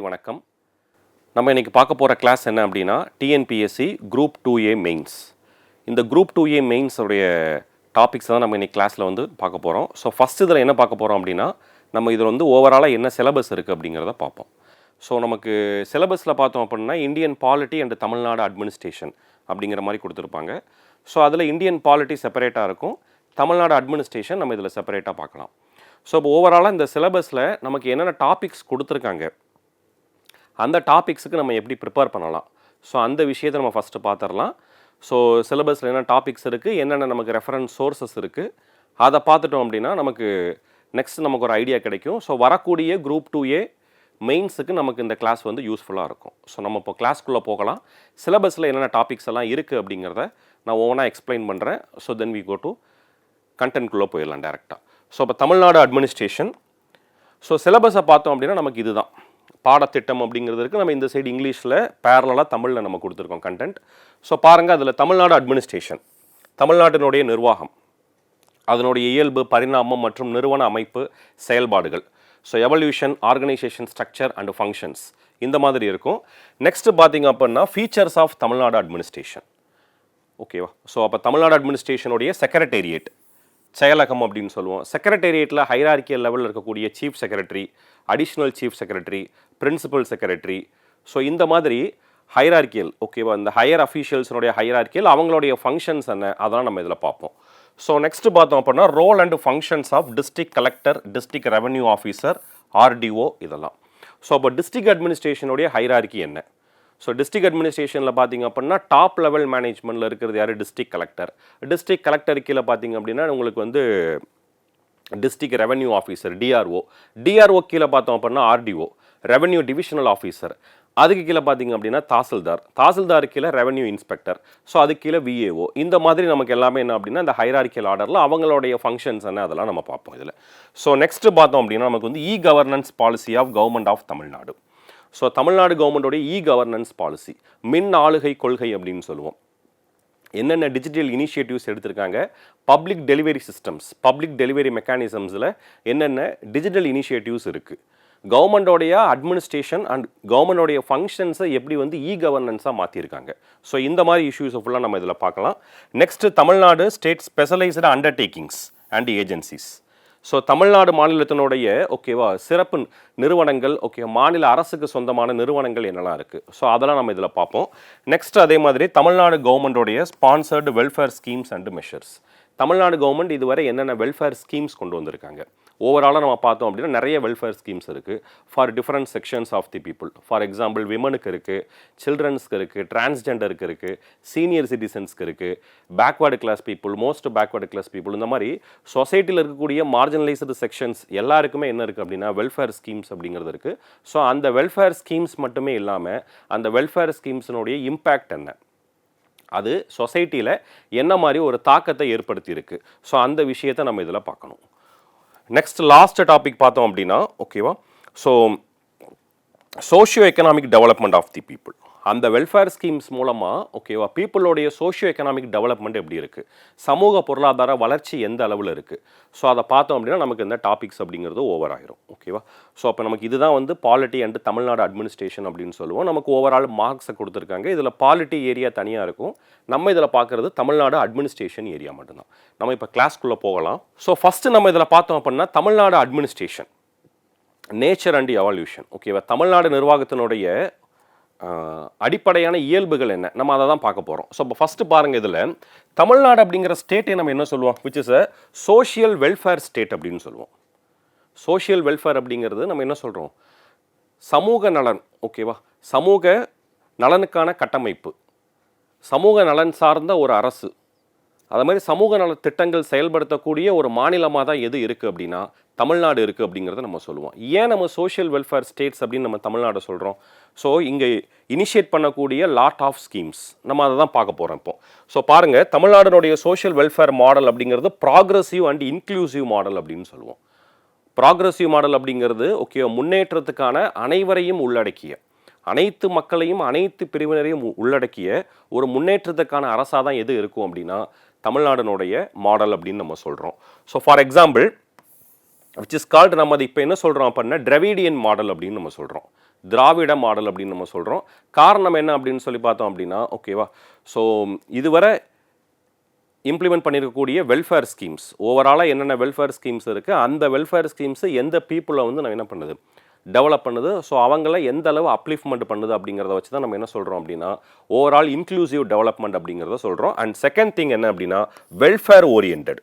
வணக்கம். நம்ம இன்றைக்கி பார்க்க போகிற கிளாஸ் என்ன அப்படின்னா டிஎன்பிஎஸ்சி குரூப் 2A மெயின்ஸ். இந்த குரூப் 2A மெயின்ஸ் உடைய டாபிக்ஸ் தான் நம்ம இன்றைக்கி கிளாஸில் வந்து பார்க்க போகிறோம். ஸோ ஃபஸ்ட் இதில் என்ன பார்க்க போகிறோம் அப்படின்னா நம்ம இதில் வந்து ஓவராலாக என்ன சிலபஸ் இருக்குது அப்படிங்கிறத பார்ப்போம். ஸோ நமக்கு சிலபஸில் பார்த்தோம் அப்படின்னா Indian polity and Tamil Nadu administration அப்படிங்கிற மாதிரி கொடுத்துருப்பாங்க. ஸோ அதில் இந்தியன் பாலிட்டி செப்பரேட்டாக இருக்கும், தமிழ்நாடு அட்மினிஸ்ட்ரேஷன் நம்ம இதில் செப்பரேட்டாக பார்க்கலாம். ஸோ இப்போ ஓவராலாக இந்த சிலபஸில் நமக்கு என்னென்ன டாபிக்ஸ் கொடுத்துருக்காங்க, அந்த டாபிக்ஸுக்கு நம்ம எப்படி ப்ரிப்பேர் பண்ணலாம், ஸோ அந்த விஷயத்தை நம்ம ஃபஸ்ட்டு பார்த்துடலாம். ஸோ சிலபஸில் என்ன டாபிக்ஸ் இருக்குது, என்னென்ன நமக்கு ரெஃபரன்ஸ் சோர்ஸஸ் இருக்குது, அதை பார்த்துட்டோம் அப்படின்னா நமக்கு நெக்ஸ்ட் நமக்கு ஒரு ஐடியா கிடைக்கும். ஸோ வரக்கூடிய குரூப் 2A மெயின்ஸுக்கு நமக்கு இந்த கிளாஸ் வந்து யூஸ்ஃபுல்லாக இருக்கும். ஸோ நம்ம இப்போ கிளாஸ்க்குள்ளே போகலாம். சிலபஸில் என்னென்ன டாபிக்ஸ் எல்லாம் இருக்குது அப்படிங்கிறத நான் ஒவ்வொன்றா எக்ஸ்பிளைன் பண்ணுறேன். So then we go to கண்டென்ட்குள்ளே போயிடலாம் டேரெக்டாக. ஸோ இப்போ தமிழ்நாடு அட்மினிஸ்ட்ரேஷன். ஸோ சிலபஸை பார்த்தோம் அப்படின்னா நமக்கு இதுதான் பாடத்திட்டம் அப்படிங்கிறது இருக்குது. நம்ம இந்த சைடு இங்கிலீஷில் பேரலாக தமிழில் நம்ம கொடுத்துருக்கோம் கண்டென்ட். ஸோ பாருங்கள், அதில் தமிழ்நாடு அட்மினிஸ்ட்ரேஷன், தமிழ்நாட்டினுடைய நிர்வாகம், அதனுடைய இயல்பு, பரிணாமம் மற்றும் நிறுவன அமைப்பு, செயல்பாடுகள், so evolution, organisation, structure and functions, இந்த மாதிரி இருக்கும். நெக்ஸ்ட்டு பார்த்தீங்க அப்படின்னா ஃபீச்சர்ஸ் ஆஃப் தமிழ்நாடு அட்மினிஸ்ட்ரேஷன். ஓகேவா? ஸோ அப்போ தமிழ்நாடு அட்மினிஸ்ட்ரேஷனுடைய செக்ரட்டேரியேட், செயலகம் அப்படின்னு சொல்லுவோம். செக்ரட்டேரியேட்டில் ஹைரார்க்கியல் லெவலில் இருக்கக்கூடிய chief secretary, additional chief secretary, principal secretary, so இந்த மாதிரி ஹைரார்க்கியல், ஓகேவா, இந்த ஹையர் அஃபீஷியல்ஸினுடைய ஹைரார்க்கியல், அவங்களுடைய ஃபங்க்ஷன்ஸ் என்ன, அதெல்லாம் நம்ம இதில் பார்ப்போம். ஸோ நெக்ஸ்ட் பார்த்தோம் அப்படின்னா role and functions of district collector, district revenue officer, RDO, இதெல்லாம். ஸோ அப்போ டிஸ்ட்ரிக்ட் அட்மினிஸ்ட்ரேஷனுடைய ஹைரார்க்கி என்ன? ஸோ டிஸ்ட்ரிக்ட் அட்மினிஸ்ட்ரேஷனில் பார்த்திங்க அப்படின்னா டாப் லெவல் மேனேஜ்மெண்ட்டில் இருக்கிறது யார்? District collector. டிஸ்ட்ரிக்ட் கலெக்டர் கீழே பார்த்திங்க அப்படின்னா உங்களுக்கு வந்து district revenue officer, DRO. DRO கீழே பார்த்தோம் அப்படின்னா ஆர்டிஓ, ரெவன்யூ டிவிஷனல் ஆஃபீஸர். அதுக்கு கீழே பார்த்திங்க அப்படின்னா தாசில்தார். தாசில்தார் கீழே ரெவன்யூ இன்ஸ்பெக்டர். ஸோ அதுக்கு கீழே விஏஓ. இந்த மாதிரி நமக்கு எல்லாமே என்ன அப்படின்னா இந்த ஹைரார்க்கியல் ஆர்டரில் அவங்களுடைய ஃபங்க்ஷன்ஸ் என்ன, அதெல்லாம் நம்ம பார்ப்போம் இதில். ஸோ நெக்ஸ்ட்டு பார்த்தோம் அப்படின்னா நமக்கு வந்து e governance policy of government of Tamil Nadu. So Tamil Nadu கவர்மெண்டோடைய இ கவர்னன்ஸ் பாலிசி, மின் ஆளுகை கொள்கை அப்படின்னு சொல்லுவோம். என்னென்ன டிஜிட்டல் இனிஷியேட்டிவ்ஸ் எடுத்திருக்காங்க, public delivery systems, public delivery மெக்கானிசம்ஸில் என்னென்ன டிஜிட்டல் இனிஷியேட்டிவ்ஸ் இருக்குது, கவர்மெண்டோடைய அட்மினிஸ்ட்ரேஷன் அண்ட் கவர்மெண்டோடைய ஃபங்க்ஷன்ஸை எப்படி வந்து இ கவர்னன்ஸாக மாற்றிருக்காங்க. ஸோ இந்த மாதிரி இஷ்யூஸை ஃபுல்லாக நம்ம இதில் பார்க்கலாம். Next Tamil Nadu state specialised undertakings and agencies. So Tamil Nadu மாநிலத்தினுடைய ஓகேவா சிறப்பு நிறுவனங்கள், ஓகே, மாநில அரசுக்கு சொந்தமான நிறுவனங்கள் என்னெல்லாம் இருக்குது, ஸோ அதெல்லாம் நம்ம இதில் பார்ப்போம். நெக்ஸ்ட் அதே மாதிரி தமிழ்நாடு கவர்மெண்டோடைய sponsored welfare schemes and measures. Tamil Nadu government இதுவரை என்னென்ன வெல்ஃபேர் ஸ்கீம்ஸ் கொண்டு வந்திருக்காங்க. ஓவராலாக நம்ம பார்த்தோம் அப்படின்னா நிறைய வெல்ஃபேர் ஸ்கீம்ஸ் இருக்குது for different sections of the people. For example விமனுக்கு இருக்குது, சில்ட்ரன்ஸ்க்கு இருக்குது, டிரான்ஸ்ஜெண்டருக்கு இருக்குது, சீனியர் சிட்டிசன்ஸ்க்கு இருக்குது, backward class people, most backward class people, இந்த மாதிரி சொசைட்டியில் இருக்கக்கூடிய மார்ஜினலைஸ்டு செக்ஷன்ஸ் எல்லாருக்குமே என்ன இருக்குது அப்படின்னா வெல்ஃபேர் ஸ்கீம்ஸ் அப்படிங்கிறது இருக்குது. ஸோ அந்த வெல்ஃபேர் ஸ்கீம்ஸ் மட்டுமே இல்லாமல் அந்த வெல்ஃபேர் ஸ்கீம்ஸினுடைய இம்பேக்ட் என்ன, அது சொசைட்டியில் என்ன மாதிரி ஒரு தாக்கத்தை ஏற்படுத்தியிருக்கு, ஸோ அந்த விஷயத்தை நம்ம இதில் பார்க்கணும். நெக்ஸ்ட் லாஸ்ட் டாபிக் பார்த்தோம் அப்படின்னா ஓகேவா, so socio economic development of the people. அந்த வெல்ஃபேர் ஸ்கீம்ஸ் மூலமாக ஓகேவா பீப்புளோடைய சோஷியோ எக்கனாமிக் டெவலப்மெண்ட் எப்படி இருக்குது, சமூக பொருளாதார வளர்ச்சி எந்த அளவில் இருக்குது, ஸோ அதை பார்த்தோம் அப்படின்னா நமக்கு இந்த டாபிக்ஸ் அப்படிங்கிறது ஓவர் ஆகிரும். ஓகேவா, ஸோ அப்போ நமக்கு இதுதான் வந்து பாலிட்டி அண்ட் தமிழ்நாடு அட்மினிஸ்ட்ரேஷன் அப்படின்னு சொல்லுவோம். நமக்கு ஓவரால் மார்க்ஸை கொடுத்துருக்காங்க. இதில் பாலிட்டி ஏரியா தனியாக இருக்கும், நம்ம இதில் பார்க்குறது தமிழ்நாடு அட்மினிஸ்ட்ரேஷன் ஏரியா மட்டும்தான். நம்ம இப்போ கிளாஸ்க்குள்ளே போகலாம். ஸோ ஃபஸ்ட்டு நம்ம இதில் பார்த்தோம் அப்படின்னா Tamil Nadu administration, nature and evolution. ஓகேவா, தமிழ்நாடு நிர்வாகத்தினுடைய அடிப்படையான இயல்புகள் என்ன, நம்ம அதை தான் பார்க்க போகிறோம். ஸோ இப்போ ஃபஸ்ட்டு பாருங்கள், இதில் தமிழ்நாடு அப்படிங்கிற ஸ்டேட்டை நம்ம என்ன சொல்லுவோம், which is a social welfare state அப்படின்னு சொல்லுவோம். சோஷியல் வெல்ஃபேர் அப்படிங்கிறது நம்ம என்ன சொல்கிறோம், சமூக நலன், ஓகேவா, சமூக நலனுக்கான கட்டமைப்பு, சமூக நலன் சார்ந்த ஒரு அரசு, அது மாதிரி சமூக நல திட்டங்கள் செயல்படுத்தக்கூடிய ஒரு மாநிலமாக தான் எது இருக்குது அப்படின்னா தமிழ்நாடு இருக்குது அப்படிங்கிறத நம்ம சொல்லுவோம். ஏன் நம்ம சோஷியல் வெல்ஃபேர் ஸ்டேட்ஸ் அப்படின்னு நம்ம தமிழ்நாடு சொல்கிறோம், ஸோ இங்கே இனிஷியேட் பண்ணக்கூடிய லாட் ஆஃப் ஸ்கீம்ஸ் நம்ம அதை தான் பார்க்க போகிறோம் இப்போ. ஸோ பாருங்கள், தமிழ்நாடுனுடைய சோஷியல் வெல்ஃபேர் மாடல் அப்படிங்கிறது ப்ராக்ரெசிவ் அண்ட் இன்க்ளூசிவ் மாடல் அப்படின்னு சொல்லுவோம். ப்ராக்ரெசிவ் மாடல் அப்படிங்கிறது ஓகே முன்னேற்றத்துக்கான அனைவரையும் உள்ளடக்கிய, அனைத்து மக்களையும் அனைத்து பிரிவினரையும் உள்ளடக்கிய ஒரு முன்னேற்றத்துக்கான அரசாக தான் எது இருக்கும் அப்படின்னா தமிழ்நாடுனுடைய மாடல் அப்படின்னு நம்ம சொல்கிறோம். So for example which is called நம்ம அது இப்போ என்ன சொல்கிறோம் அப்படின்னா டிராவிடியன் மாடல் அப்படின்னு நம்ம சொல்கிறோம், திராவிட மாடல் அப்படின்னு நம்ம சொல்கிறோம். காரணம் என்ன அப்படின்னு சொல்லி பார்த்தோம் அப்படின்னா, ஓகேவா, ஸோ இதுவரை இம்ப்ளிமெண்ட் பண்ணியிருக்கக்கூடிய வெல்ஃபேர் ஸ்கீம்ஸ், ஓவராலாக என்னென்ன வெல்ஃபேர் ஸ்கீம்ஸ் இருக்குது, அந்த வெல்ஃபேர் ஸ்கீம்ஸு எந்த பீப்புளை வந்து நம்ம என்ன பண்ணுது, டெவலப் பண்ணுது, ஸோ அவங்கள எந்த அளவு அப்லிஃப்ட்மெண்ட் பண்ணுது அப்படிங்கிறத வச்சு தான் நம்ம என்ன சொல்கிறோம் அப்படின்னா ஓவரால் இன்க்ளூசிவ் டெவலப்மெண்ட் அப்படிங்கிறத சொல்கிறோம். அண்ட் செகண்ட் திங் என்ன அப்படின்னா வெல்ஃபேர் ஓரியன்ட்.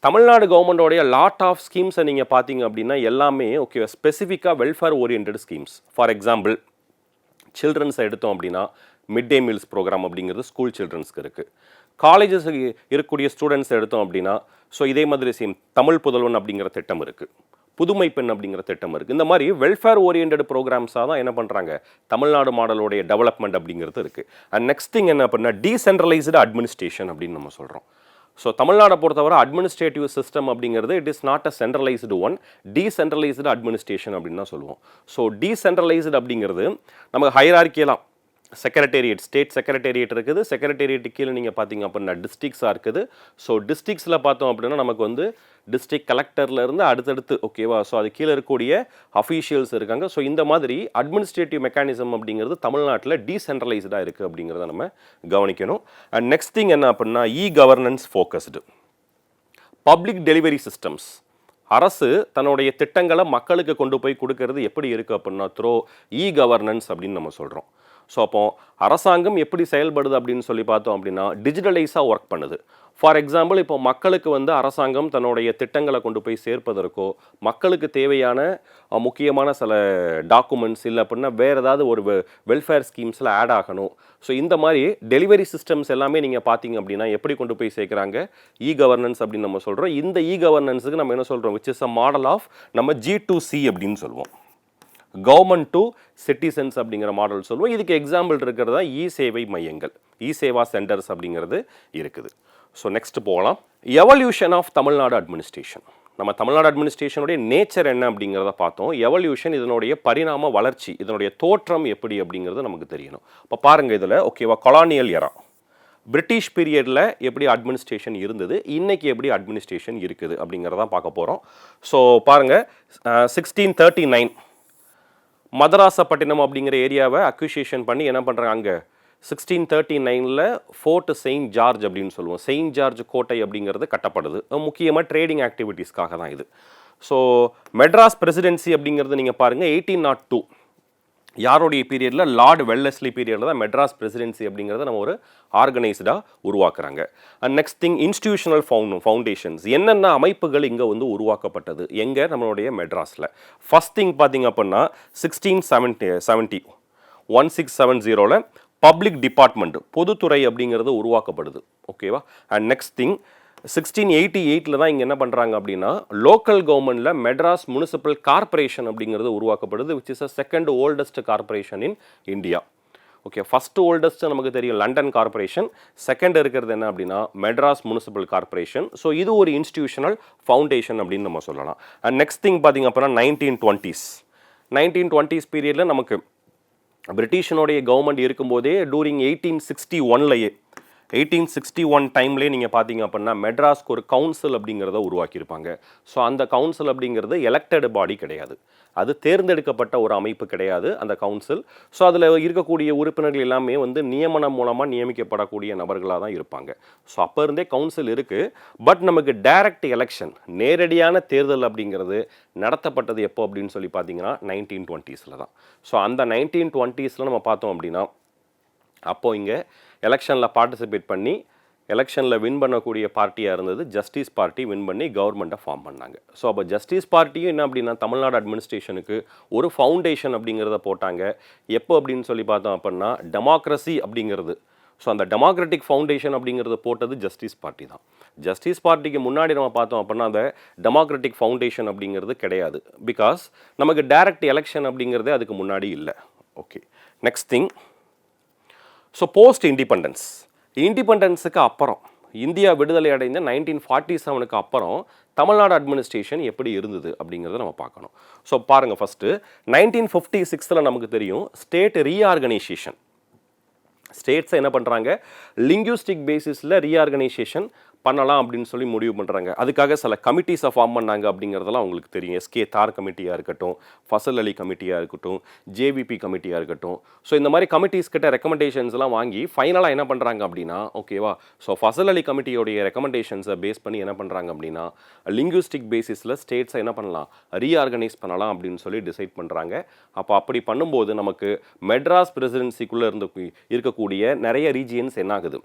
தமிழ்நாடு கவர்மெண்டோடைய லாட் ஆஃப் ஸ்கீம்ஸை நீங்கள் பார்த்தீங்க அப்படின்னா எல்லாமே ஓகே ஸ்பெசிஃபிக்காக welfare orient schemes. For example சில்ட்ரன்ஸை எடுத்தோம் அப்படின்னா மிட் டே மீல்ஸ் ப்ரோக்ராம் அப்படிங்கிறது ஸ்கூல் சில்ட்ரன்ஸ்க்கு இருக்குது. காலேஜஸ் இருக்கக்கூடிய ஸ்டூடெண்ட்ஸ் எடுத்தோம் அப்படின்னா ஸோ இதே மாதிரி சேம் தமிழ் புதல்வன் அப்படிங்கிற திட்டம் இருக்குது, புதுமை பெண் அப்படிங்கிற திட்டம் இருக்குது. இந்த மாதிரி வெல்ஃபேர் ஓரியன்ட் ப்ரோக்ராம்ஸாக தான் என்ன பண்ணுறாங்க தமிழ்நாடு மாடலோடைய டெவலப்மெண்ட் அப்படிங்கிறது இருக்குது. அண்ட் நெக்ஸ்ட் திங் என்ன அப்படின்னா டீசென்ட்ரலைஸ்டு அட்மினிஸ்ட்ரேஷன் அப்படின்னு நம்ம சொல்கிறோம். ஸோ தமிழ்நாடை பொறுத்தவரை அட்மினிஸ்ட்ரேட்டிவ் சிஸ்டம் அப்படிங்கிறது it is not a centralised one, decentralised administration அப்படின்னு தான் சொல்லுவோம். ஸோ டீசென்ட்ரலைஸ்டு அப்படிங்கிறது நமக்கு ஹைரார்க்கியெல்லாம் செக்ரட்டேரியட், ஸ்டேட் செக்ரட்டேரியட் இருக்குது, செக்ரட்டேரியட் கீழே நீங்கள் பார்த்தீங்க அப்படின்னா டிஸ்ட்ரிக்ஸாக இருக்குது. ஸோ டிஸ்ட்ரிக்ஸில் பார்த்தோம் அப்படின்னா நமக்கு வந்து டிஸ்ட்ரிக்ட் கலெக்டர்லேருந்து அடுத்தடுத்து ஓகேவா, ஸோ அது கீழே இருக்கக்கூடிய அஃபீஷியல்ஸ் இருக்காங்க. ஸோ இந்த மாதிரி அட்மினிஸ்ட்ரேட்டிவ் மெக்கானிசம் அப்படிங்கிறது தமிழ்நாட்டில் டீசென்ட்ரலைஸ்டாக இருக்குது அப்படிங்கிறத நம்ம கவனிக்கணும். அண்ட் நெக்ஸ்ட் திங் என்ன அப்படின்னா e governance focused. Public delivery systems, அரசு தன்னுடைய திட்டங்களை மக்களுக்கு கொண்டு போய் கொடுக்கறது எப்படி இருக்குது அப்படின்னா த்ரோ இ கவர்னன்ஸ் அப்படின்னு நம்ம சொல்கிறோம். ஸோ அப்போ அரசாங்கம் எப்படி செயல்படுது அப்படின்னு சொல்லி பார்த்தோம் அப்படின்னா டிஜிட்டலைஸாக ஒர்க் பண்ணுது. ஃபார் எக்ஸாம்பிள் இப்போ மக்களுக்கு வந்து அரசாங்கம் தன்னுடைய திட்டங்களை கொண்டு போய் சேர்ப்பதற்கோ மக்களுக்கு தேவையான முக்கியமான சில டாக்குமெண்ட்ஸ் இல்லை அப்படின்னா வேறு ஏதாவது ஒரு வெல்ஃபேர் ஸ்கீம்ஸில் ஆட் ஆகணும். ஸோ இந்த மாதிரி டெலிவரி சிஸ்டம்ஸ் எல்லாமே நீங்கள் பார்த்தீங்க அப்படின்னா எப்படி கொண்டு போய் சேர்க்குறாங்க இ கவர்னன்ஸ் அப்படின்னு நம்ம சொல்கிறோம். இந்த இ கவர்னன்ஸுக்கு நம்ம என்ன சொல்கிறோம் which is a model of நம்ம G2C அப்படின்னு சொல்லுவோம், கவர்மெண்ட் டு சிட்டிசன்ஸ் அப்படிங்கிற மாடல் சொல்லுவோம். இதுக்கு எக்ஸாம்பிள் இருக்கிறதா இ சேவை மையங்கள், இ சேவா சென்டர்ஸ் அப்படிங்கிறது இருக்குது. ஸோ நெக்ஸ்ட் போகலாம், எவல்யூஷன் ஆஃப் தமிழ்நாடு அட்மினிஸ்ட்ரேஷன். நம்ம தமிழ்நாடு அட்மினிஸ்ட்ரேஷனுடைய நேச்சர் என்ன அப்படிங்கிறத பார்த்தோம். எவல்யூஷன் இதனுடைய பரிணாம வளர்ச்சி, இதனுடைய தோற்றம் எப்படி அப்படிங்கிறது நமக்கு தெரியணும். இப்போ பாருங்கள் இதில் ஓகேவா, கொலானியல் எரா பிரிட்டிஷ் பீரியடில் எப்படி அட்மினிஸ்ட்ரேஷன் இருந்தது, இன்றைக்கி எப்படி அட்மினிஸ்ட்ரேஷன் இருக்குது அப்படிங்கிறதான் பார்க்க போகிறோம். ஸோ பாருங்கள் 1639 மதராசப்பட்டினம் அப்படிங்கிற ஏரியாவை அக்யூசியேஷன் பண்ணி என்ன பண்ணுறாங்க, அங்கே 1639 ஃபோர்ட் செயின்ட் ஜார்ஜ் அப்படின்னு சொல்லுவோம், செயின்ட் ஜார்ஜ் கோட்டை அப்படிங்கிறது கட்டப்படுது. முக்கியமாக ட்ரேடிங் ஆக்டிவிட்டீஸ்க்காக தான் இது. ஸோ மெட்ராஸ் பிரசிடென்சி அப்படிங்கிறது நீங்கள் பாருங்கள் 1802 யாருடைய பீரியடில், லார்ட் வெல்லஸ்லி பீரியடில் தான் மெட்ராஸ் பிரசிடென்சி அப்படிங்கிறத நம்ம ஒரு ஆர்கனைஸ்டாக உருவாக்குறாங்க. And next thing institutional foundations, என்னென்ன அமைப்புகள் இங்கே வந்து உருவாக்கப்பட்டது எங்கே நம்மளுடைய மெட்ராஸில். ஃபஸ்ட் திங் பார்த்தீங்க அப்படின்னா 1670 பப்ளிக் டிபார்ட்மெண்ட், பொதுத்துறை அப்படிங்கிறது உருவாக்கப்படுது ஓகேவா. அண்ட் நெக்ஸ்ட் திங் 1688 தான் இங்கே என்ன பண்ணுறாங்க அப்படின்னா லோக்கல் கவர்மெண்ட்டில் மெட்ராஸ் முனிசிபல் கார்பரேஷன் அப்படிங்கிறது உருவாக்கப்படுது, which is a second oldest corporation in India. Okay, first oldest நமக்கு தெரியும் லண்டன் கார்பரேஷன், செகண்ட் இருக்கிறது என்ன அப்படின்னா மெட்ராஸ் முனிசிபல் கார்பரேஷன். ஸோ இது ஒரு இன்ஸ்டிடியூஷனல் ஃபவுண்டேஷன் அப்படின்னு நம்ம சொல்லலாம். அண்ட் நெக்ஸ்ட் திங் பார்த்திங்க அப்படின்னா 1920s பீரியடில் நமக்கு பிரிட்டிஷனுடைய கவர்மெண்ட் இருக்கும்போதே டூரிங் 1861 டைம்லேயே நீங்கள் பார்த்தீங்க அப்படின்னா மெட்ராஸ்க்கு ஒரு கவுன்சில் அப்படிங்கிறத உருவாக்கியிருப்பாங்க. ஸோ அந்த கவுன்சில் அப்படிங்கிறது எலெக்டட் பாடி கிடையாது, அது தேர்ந்தெடுக்கப்பட்ட ஒரு அமைப்பு கிடையாது அந்த கவுன்சில். ஸோ அதில் இருக்கக்கூடிய உறுப்பினர்கள் எல்லாமே வந்து நியமனம் மூலமாக நியமிக்கப்படக்கூடிய நபர்களாக தான் இருப்பாங்க. ஸோ அப்போ இருந்தே கவுன்சில் இருக்குது. பட் நமக்கு டைரக்ட் எலெக்ஷன், நேரடியான தேர்தல் அப்படிங்கிறது நடத்தப்பட்டது எப்போ அப்படின்னு சொல்லி பார்த்தீங்கன்னா 1920s தான். ஸோ அந்த 1920s நம்ம பார்த்தோம் அப்படின்னா அப்போது இங்கே எலெக்ஷனில் பார்ட்டிசிபேட் பண்ணி எலெக்ஷனில் வின் பண்ணக்கூடிய பார்ட்டியாக இருந்தது ஜஸ்டிஸ் பார்ட்டி, வின் பண்ணி கவர்மெண்ட்டை ஃபார்ம் பண்ணாங்க. ஸோ அப்போ ஜஸ்டிஸ் பார்ட்டியும் என்ன அப்படின்னா தமிழ்நாடு அட்மினிஸ்ட்ரேஷனுக்கு ஒரு ஃபவுண்டேஷன் அப்படிங்கிறத போட்டாங்க. எப்போ அப்படின்னு சொல்லி பார்த்தோம் அப்படின்னா டெமோக்ரஸி அப்படிங்கிறது, ஸோ அந்த டெமோக்ராட்டிக் ஃபவுண்டேஷன் அப்படிங்கிறது போட்டது ஜஸ்டிஸ் பார்ட்டி தான். ஜஸ்டிஸ் பார்ட்டிக்கு முன்னாடி நம்ம பார்த்தோம் அப்படின்னா அந்த டெமோக்ராட்டிக் ஃபவுண்டேஷன் அப்படிங்கிறது கிடையாது, பிகாஸ் நமக்கு டைரக்ட் எலெக்ஷன் அப்படிங்கிறதே அதுக்கு முன்னாடி இல்லை. Okay, next thing, so post இண்டிபெண்டன்ஸுக்கு அப்புறம், இந்தியா விடுதலை அடைந்த 1947 அப்புறம் தமிழ்நாடு அட்மினிஸ்ட்ரேஷன் எப்படி இருந்தது அப்படிங்கிறத நம்ம பார்க்கணும். ஸோ பாருங்கள், ஃபஸ்ட்டு 1956 நமக்கு தெரியும் ஸ்டேட் ரீஆர்கனைசேஷன். ஸ்டேட்ஸை என்ன பண்ணுறாங்க லிங்குவிஸ்டிக் பேசிஸில் ரீஆர்கனைசேஷன் பண்ணலாம் அப்படின்னு சொல்லி முடிவு பண்ணுறாங்க. அதுக்காக சில கமிட்டிஸை ஃபார்ம் பண்ணாங்க அப்படிங்கிறதெல்லாம் உங்களுக்கு தெரியும். எஸ்கே தார் கமிட்டியாக இருக்கட்டும், ஃபசல் அலி கமிட்டியாக இருக்கட்டும், ஜேவிபி கமிட்டியாக இருக்கட்டும். ஸோ இந்த மாதிரி கமிட்டிஸ் கிட்ட ரெக்கமெண்டேஷன்ஸ்லாம் வாங்கி ஃபைனலாக என்ன பண்ணுறாங்க அப்படின்னா, ஓகேவா, ஸோ ஃபசல் அலி கமிட்டியோடைய ரெக்கமெண்டேஷன்ஸை பேஸ் பண்ணி என்ன பண்ணுறாங்க அப்படின்னா, லிங்குவிஸ்டிக் பேசிஸில் ஸ்டேட்ஸை என்ன பண்ணலாம், ரீஆர்கனைஸ் பண்ணலாம் அப்படின்னு சொல்லி டிசைட் பண்ணுறாங்க. அப்போ அப்படி பண்ணும்போது நமக்கு மெட்ராஸ் பிரசிடென்சிக்குள்ளே இருக்கக்கூடிய நிறைய ரீஜியன்ஸ் என்ன ஆகுது,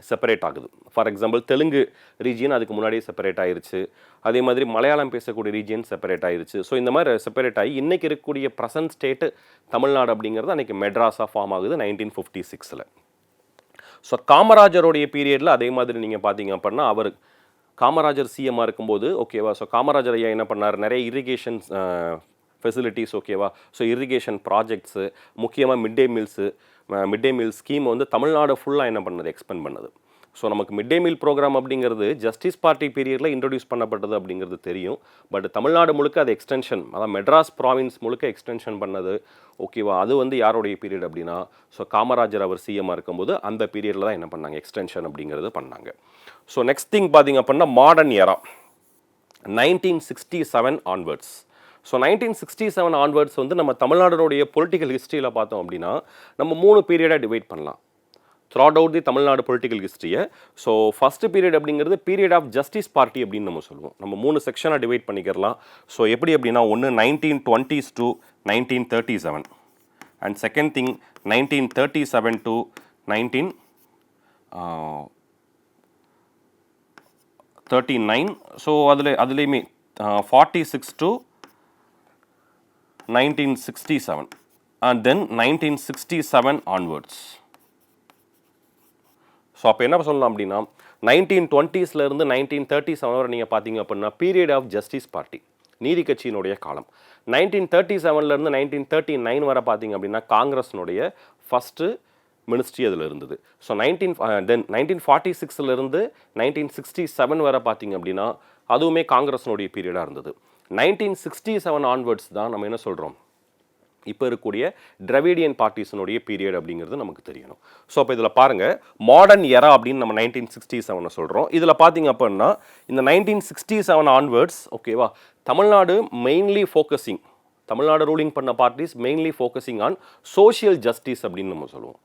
செப்பரேட் ஆகுது. ஃபார் எக்ஸாம்பிள் தெலுங்கு ரீஜியன் அதுக்கு முன்னாடியே செப்பரேட் ஆயிருச்சு. அதே மாதிரி மலையாளம் பேசக்கூடிய ரீஜியன் செப்பரேட் ஆயிருச்சு. ஸோ இந்த மாதிரி செப்பரேட் ஆகி இன்றைக்கி இருக்கக்கூடிய ப்ரெசன்ட் ஸ்டேட்டு தமிழ்நாடு அப்படிங்கிறது அன்றைக்கி மெட்ராஸாக ஃபார்ம் ஆகுது 1956. ஸோ காமராஜருடைய பீரியடில் அதே மாதிரி நீங்கள் பார்த்தீங்க அப்படின்னா அவர் காமராஜர் சிஎம்மாக இருக்கும்போது, ஓகேவா, ஸோ காமராஜர் ஐயா என்ன பண்ணார், நிறைய இரிகேஷன் ஃபெசிலிட்டிஸ், ஓகேவா, ஸோ இரிகேஷன் ப்ராஜெக்ட்ஸு, முக்கியமாக மிட் டே மீல் ஸ்கீம் வந்து தமிழ்நாடு ஃபுல்லாக என்ன பண்ணது, எக்ஸ்பெண்ட் பண்ணது. ஸோ நமக்கு மிட் டே மீல் ப்ரோக்ராம் அப்படிங்கிறது ஜஸ்டிஸ் பார்ட்டி பீரியடில் இன்ட்ரடியூஸ் பண்ணப்பட்டது அப்படிங்கிறது தெரியும். பட் தமிழ்நாடு முழுக்க அது எக்ஸ்டென்ஷன், அதான் மெட்ராஸ் ப்ராவின்ஸ் முழுக்க எக்ஸ்டென்ஷன் பண்ணது, ஓகேவா. அது வந்து யாருடைய பீரியட் அப்படின்னா, ஸோ காமராஜர் அவர் சிஎம்மாக இருக்கும்போது அந்த பீரியடில் தான் என்ன பண்ணாங்க, எக்ஸ்டென்ஷன் அப்படிங்கிறது பண்ணாங்க. ஸோ நெக்ஸ்ட் திங் பார்த்திங்க அப்படின்னா modern era 1967 onwards. So 1967 onwards வந்து நம்ம தமிழ்நாடுடைய பொலிட்டிக்கல் ஹிஸ்ட்ரியில் பார்த்தோம் அப்படின்னா நம்ம 3 பீரியடாக டிவைட் பண்ணலாம் throughout the Tamil Nadu political ஹிஸ்ட்ரியை. ஸோ ஃபஸ்ட்டு பீரியட் அப்படிங்கிறது பீரியட் ஆஃப் ஜஸ்டிஸ் பார்ட்டி அப்படின்னு நம்ம சொல்லுவோம். நம்ம 3 செக்ஷனாக டிவைட் பண்ணிக்கிறலாம். ஸோ எப்படி அப்படின்னா, ஒன்று 1920s to 1937 and second thing 1937 to 1939. So அதுலேயுமே 46 to 1967 and then 1967 onwards. So அப்போ என்ன சொல்லலாம் அப்படின்னா 1920ஸ்லேருந்து 1937 வரை நீங்கள் பார்த்தீங்க அப்படின்னா பீரியட் ஆஃப் ஜஸ்டிஸ் பார்ட்டி, நீதி கட்சியினுடைய காலம். 1937லேருந்து 1939 வரை பார்த்தீங்க அப்படின்னா காங்கிரஸினுடைய ஃபஸ்ட்டு மினிஸ்ட்ரி அதில் இருந்தது. ஸோ 1946லேருந்து 1967 வரை பார்த்தீங்க அப்படின்னா அதுவுமே காங்கிரஸினுடைய பீரியடாக இருந்தது. 1967 ஆன்வர்ட்ஸ் தான் நம்ம என்ன சொல்கிறோம், இப்போ இருக்கக்கூடிய திராவிடியன் பார்ட்டிஸினுடைய பீரியட் அப்படிங்கிறது நமக்கு தெரியணும். ஸோ அப்போ இதில் பாருங்கள், மாடர்ன் எரா அப்படின்னு நம்ம 1967 சொல்கிறோம். இதில் பார்த்தீங்க அப்படின்னா இந்த 1967 ஆன்வர்ட்ஸ், ஓகேவா, Tamil Nadu mainly focusing, Tamil Nadu ruling பண்ண parties mainly focusing on social justice அப்படின்னு நம்ம சொல்லுவோம்.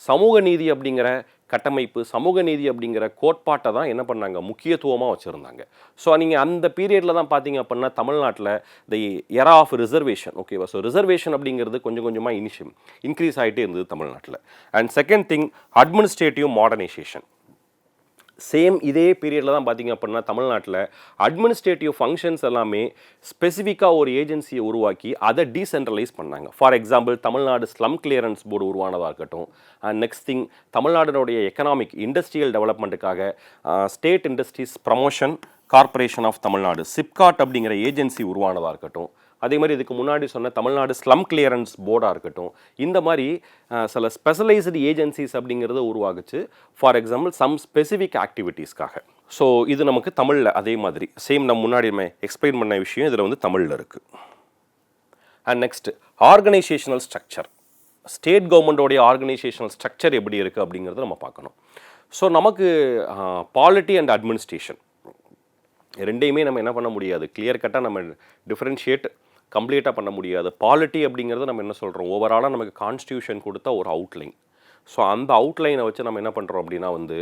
சமூக நீதி அப்படிங்கிற கட்டமைப்பு, சமூக நீதி அப்படிங்கிற கோட்பாட்டை தான் என்ன பண்ணாங்க, முக்கியத்துவமாக வச்சுருந்தாங்க. ஸோ நீங்கள் அந்த பீரியடில் தான் பார்த்தீங்க அப்படின்னா தமிழ்நாட்டில் தி எரா ஆஃப் ரிசர்வேஷன், ஓகேவா. ஸோ ரிசர்வேஷன் அப்படிங்கிறது கொஞ்சம் கொஞ்சமாக இன்க்ரீஸ் ஆகிட்டே இருந்தது தமிழ்நாட்டில். And second thing administrative modernisation. Same இதே பீரியடில் தான் பார்த்தீங்க அப்படின்னா தமிழ்நாட்டில் அட்மினிஸ்ட்ரேட்டிவ் ஃபங்க்ஷன்ஸ் எல்லாமே ஸ்பெசிஃபிக்காக ஒரு ஏஜென்சியை உருவாக்கி அதை டீசென்ட்ரலைஸ் பண்ணாங்க. For example Tamil Nadu slum clearance board உருவானதாக இருக்கட்டும். அண்ட் நெக்ஸ்ட் திங் தமிழ்நாடுடைய எக்கனாமிக் இண்டஸ்ட்ரியல் டெவலப்மெண்ட்டுக்காக state industries promotion corporation of Tamil Nadu SIPCOT அப்படிங்கிற ஏஜென்சி உருவானதாக இருக்கட்டும். அதே மாதிரி இதுக்கு முன்னாடி சொன்ன தமிழ்நாடு ஸ்லம் கிளியரன்ஸ் போர்டாக இருக்கட்டும். இந்த மாதிரி சில ஸ்பெஷலைஸ்டு ஏஜென்சிஸ் அப்படிங்கிறத உருவாகுச்சு ஃபார் எக்ஸாம்பிள் சம் ஸ்பெசிஃபிக் ஆக்டிவிட்டீஸ்க்காக. ஸோ இது நமக்கு தமிழில் அதே மாதிரி சேம் நம்ம முன்னாடி எக்ஸ்பிளைன் பண்ண விஷயம் இதில் வந்து தமிழில் இருக்குது. And next organisational structure, state கவர்மெண்ட்டோடைய ஆர்கனைசேஷனல் ஸ்ட்ரக்சர் எப்படி இருக்குது அப்படிங்கிறத நம்ம பார்க்கணும். ஸோ நமக்கு பாலிட்டி அண்ட் அட்மினிஸ்ட்ரேஷன் ரெண்டையுமே நம்ம என்ன பண்ண முடியாது, கிளியர் கட்டாக நம்ம டிஃப்ரென்ஷியேட் கம்ப்ளீட்டாக பண்ண முடியாது. பாலிட்டி அப்படிங்கிறது நம்ம என்ன சொல்கிறோம், ஓவராலாக நமக்கு கான்ஸ்டியூஷன் கொடுத்த ஒரு அவுட்லைன். ஸோ அந்த அவுட்லைனை வச்சு நம்ம என்ன பண்ணுறோம் அப்படின்னா வந்து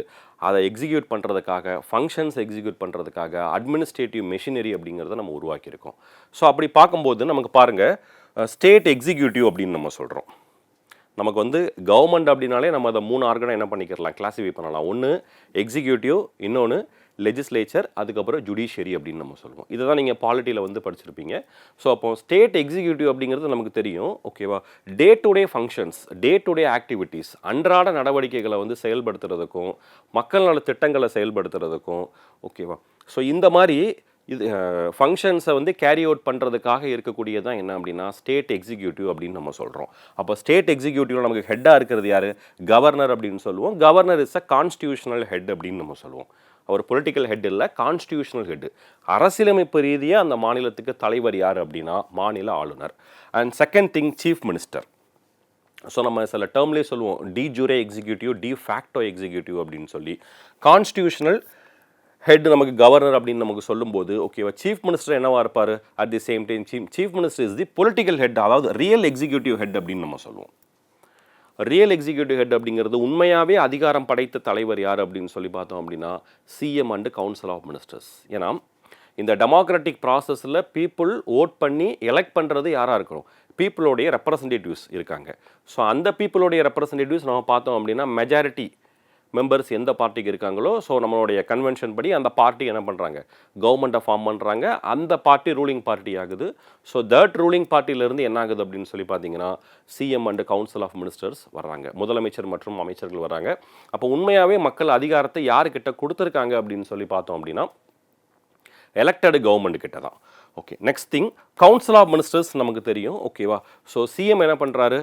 அதை எக்ஸிக்யூட் பண்ணுறதுக்காக, ஃபங்க்ஷன்ஸ் எக்ஸிக்யூட் பண்ணுறதுக்காக அட்மினிஸ்ட்ரேட்டிவ் மெஷினரி அப்படிங்கிறத நம்ம உருவாக்கியிருக்கோம். ஸோ அப்படி பார்க்கும்போது நமக்கு பாருங்கள், ஸ்டேட் எக்ஸிக்யூட்டிவ் அப்படின்னு நம்ம சொல்கிறோம். நமக்கு வந்து கவர்மெண்ட் அப்படின்னாலே நம்ம அதை 3 ஆர்கனாக என்ன பண்ணிக்கிறலாம், கிளாஸிஃபை பண்ணலாம். ஒன்று எக்ஸிக்யூட்டிவ், இன்னொன்று லெஜிஸ்லேச்சர், அதுக்கப்புறம் ஜுடிஷியரி அப்படின்னு நம்ம சொல்லுவோம். இதை தான் நீங்கள் பாலிட்டியில் வந்து படிச்சிருப்பீங்க. ஸோ அப்போ ஸ்டேட் எக்ஸிக்யூட்டிவ் அப்படிங்கிறது நமக்கு தெரியும், ஓகேவா. Day to day functions, day to day activities, அன்றாட நடவடிக்கைகளை வந்து செயல்படுத்துறதுக்கும் மக்கள் நல திட்டங்களை செயல்படுத்துறதுக்கும், ஓகேவா. ஸோ இந்த மாதிரி இது ஃபங்க்ஷன்ஸை வந்து கேரி அவுட் பண்ணுறதுக்காக இருக்கக்கூடியதான் என்ன அப்படின்னா ஸ்டேட் எக்ஸிக்யூட்டிவ் அப்படின்னு நம்ம சொல்கிறோம். அப்போ ஸ்டேட் எக்ஸிக்யூட்டிவ் நமக்கு ஹெட்டாக இருக்கிறது யார், கவர்னர் அப்படின்னு சொல்லுவோம். Governor is a constitutional head அப்படின்னு நம்ம சொல்லுவோம். அவர் பொலிட்டிக்கல் ஹெட் இல்லை, கான்ஸ்டியூஷனல் ஹெட். அரசியலமைப்பு ரீதியாக அந்த மாநிலத்துக்கு தலைவர் யார் அப்படின்னா மாநில ஆளுநர். And second thing chief minister. So நம்ம சில டேர்ம்லேயே சொல்லுவோம் de jure executive, de facto executive அப்படின்னு சொல்லி. கான்ஸ்டியூஷனல் ஹெட் நமக்கு கவர்னர் அப்படின்னு நமக்கு சொல்லும்போது ஓகேவா, சீஃப் மினிஸ்டர் என்னவா இருப்பார்? At the same time chief minister is the political head, அதாவது ரியல் எக்ஸிக்யூட்டிவ் ஹெட் அப்படின்னு நம்ம சொல்லுவோம். ரியல் எக்ஸிக்யூட்டிவ் ஹெட் அப்படிங்கிறது உண்மையாகவே அதிகாரம் படைத்த தலைவர் யார் அப்படின்னு சொல்லி பார்த்தோம் அப்படின்னா CM and council of ministers. ஏன்னா இந்த டெமோக்ராட்டிக் ப்ராசஸில் பீப்புள் ஓட் பண்ணி எலெக்ட் பண்ணுறது யாராக இருக்கிறோம்? பீப்புளோடைய ரெப்ரசன்டேட்டிவ்ஸ் இருக்காங்க. ஸோ அந்த பீப்புளோடைய ரெப்ரசன்டேட்டிவ்ஸ் நம்ம பார்த்தோம் அப்படின்னா மெஜாரிட்டி மெம்பர்ஸ் எந்த பார்ட்டிக்கு இருக்காங்களோ, ஸோ நம்மளுடைய கன்வென்ஷன் படி அந்த பார்ட்டி என்ன பண்ணுறாங்க, கவர்மெண்ட்டை ஃபார்ம் பண்ணுறாங்க. அந்த பார்ட்டி ரூலிங் பார்ட்டி ஆகுது. ஸோ தட் ரூலிங் பார்ட்டியிலேருந்து என்ன ஆகுது அப்படின்னு சொல்லி பார்த்தீங்கன்னா CM and council of ministers வர்றாங்க, முதலமைச்சர் மற்றும் அமைச்சர்கள் வர்றாங்க. அப்போ உண்மையாகவே மக்கள் அதிகாரத்தை யாருக்கிட்ட கொடுத்துருக்காங்க அப்படின்னு சொல்லி பார்த்தோம் அப்படின்னா எலெக்டடு கவர்மெண்ட் கிட்ட தான். Okay, next thing council of ministers நமக்கு தெரியும். ஓகேவா, ஸோ சிஎம் என்ன பண்ணுறாரு,